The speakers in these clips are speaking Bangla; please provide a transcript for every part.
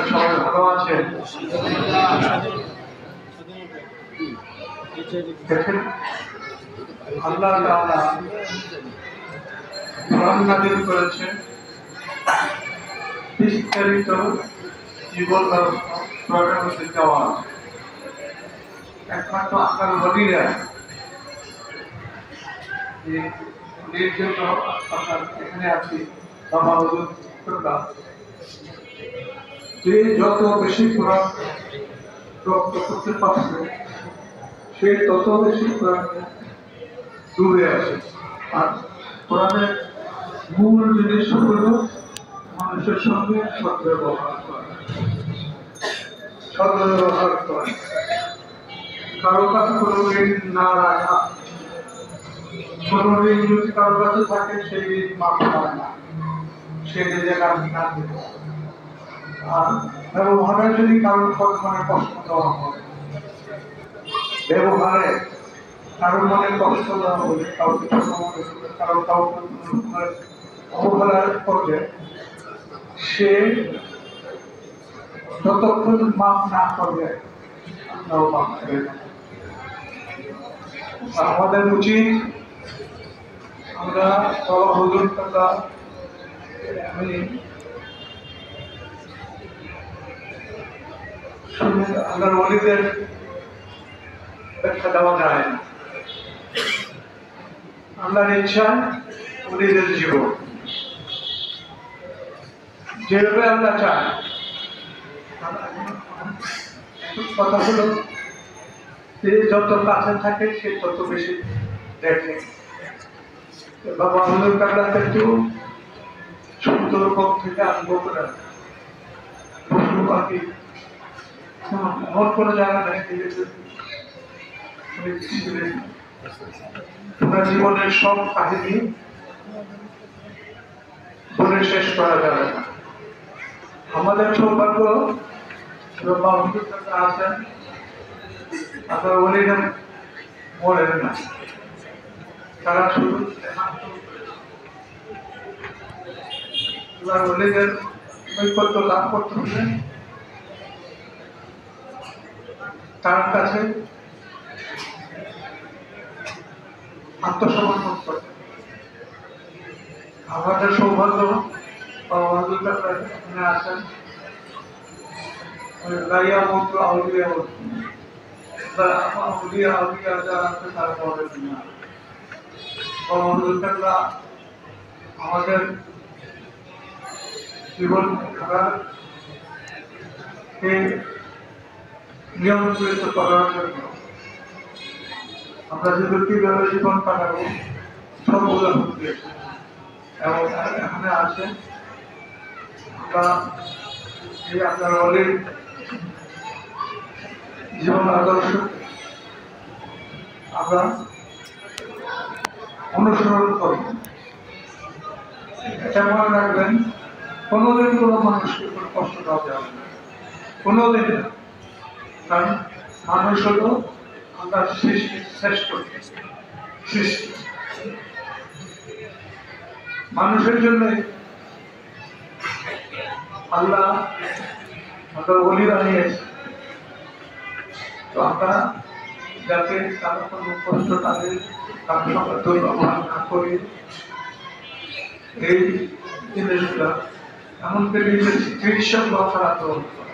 সবাই ভালো আছে? আল্লাহ তাআলা কোরআন নাযিল করেছেন বিস্তারিত জীবন ব্যবস্থা কোরআনের মধ্যে দেওয়া আছে। একমাত্র আপনার ওলিরা যে ওলির জন্য আপনার এখানে আছি বাবা হুজুর যে যত বেশি কোরআন রপ্ত করতে পারছে সে তত বেশি কোরআন দূরে আছে। আর কোরআনের মূল জিনিস হলো মানুষের সঙ্গে সদ্ব্যবহার করা, সদ্ব্যবহার করা, কারো কাছে কোনো ঋণ না রাখা। কোনো ঋণ যদি কারো কাছে থাকে সেই ঋণ মাফ হয় না, সে নিজে না দেবে। আর ব্যবহারে যদি কারোর মনে কষ্ট দেওয়া হয়, ব্যবহারে কারোর মনে কষ্ট দেওয়া হলে, কাউকে কাউকে অবহেলা করলে সে যতক্ষণ মাফ না করবে আমরাও মাফ করে না। আমাদের উচিত আমরা বাবা হুজুর কথা আমি আল্লাহর ওলিদের ব্যাখ্যা দেওয়া যায় না। আল্লাহর ইচ্ছা ওলিদের জীবন যেভাবে আল্লাহ চায়। কথা হলো যে যত কাছে থাকে সে তত বেশি দেখে। বাবা হুজুর কাছে একটু সুন্দর কম থেকে আরম্ভ করে পশু পাখি এমন কোনো জায়গা নেই তোমার জীবনের সব কাহিনী বলে শেষ করা যাবে না। আমাদের সৌভাগ্য আছেন আপনারা বলি না মরেন না, তারা শুধু ওলিদের নৈকট্য লাভ করতে হলে তার কাছে আত্মসমর্পণ করতে। আমাদের সৌভাগ্য এখানে আছেন লাইয়া মন্ত্র আউলিয়া আউলিয়া আউলিয়া যারা আছে তারা বলেন না। আমাদের জীবন নিয়ন্ত্রিত করার জন্য আমরা যদি কিভাবে জীবন কাটাবো সবগুলো এবং এখানে আছে আমরা এই আপনার অলির জীবন আদর্শ আমরা অনুসরণ করি। এটা মনে রাখবেন, কোনোদিন কোনো মানুষকে কোনো কষ্ট দেওয়া যাবে না, কোনোদিন না। কারণ মানুষ হলো আমরা সৃষ্টি শ্রেষ্ঠ সৃষ্টি। মানুষের জন্য আল্লাহ আমাদের ওলি বানিয়েছে। তো আমরা যাতে কারো কোনো কষ্ট তাদের কারোর সঙ্গে দুর্ব্যবহার না করি, এই জিনিসগুলো এমনকি নিজের চিকিৎসক লক্ষণা গ্রহণ করে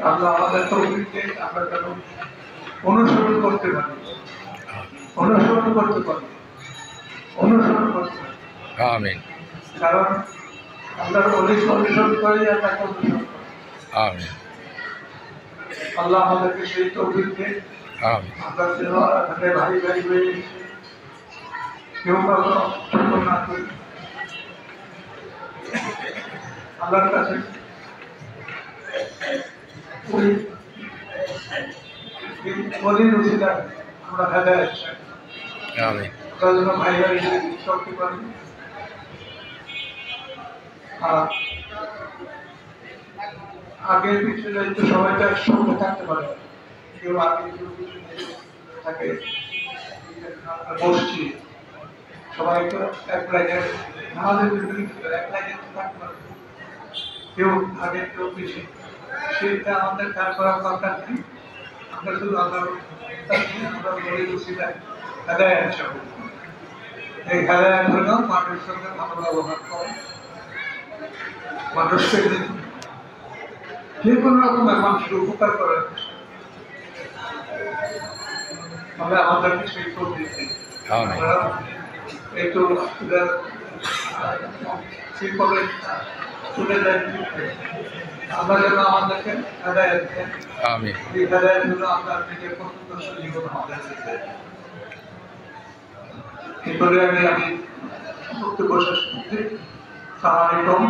আল্লাহ আমাদের তৌফিককে আমরা যেন অনুসরণ করতে পারি, অনুসরণ করতে পারি, অনুসরণ করতে পারি। আমিন। কারণ আল্লাহর ওলিকে অনুসরণ করে আল্লাহকে অনুসরণ করে। আমিন। আল্লাহ আমাদেরকে সেই তৌফিককে আমরা যেন ভাই ভাই হয়ে কেউ কারো ছোট না করি। আল্লাহর কাছে ওলির উচিত আমরা হেদায়েত চাই। আমিন। তার জন্য ভাই ভাই চলতে পারি। আর আগের পিছনে একটু সবাইটা সঙ্গে থাকতে পারে, কেউ আগে থাকে বসছি সবাই একটু এক লাইনে আমাদের বিভিন্ন এক লাইনে থাকতে পারে, কেউ আগে কেউ পিছিয়ে, সেটা আমাদের খেয়াল করার দরকার নেই। আমরা শুধু আমরা বলে দিচ্ছি হেদায় আছে, এই হেদায় হলো মানুষের সঙ্গে ভালো ব্যবহার করে, মানুষকে যে কোনো রকমের মানুষের উপকার করে, আমরা আমাদের সেই প্রবৃত্তি আমিন আমরা একটু শিল্পকে তুলে দেয়, আমরা যেন আমাদেরকে হেদায় দেন। আমিন এই হেদায়ের জন্য আমরা নিজের প্রত্যক্ষ জীবন আমাদের দিতে। এরপরে আমি বক্তব্য শেষ করছি। আসসালামু আলাইকুম।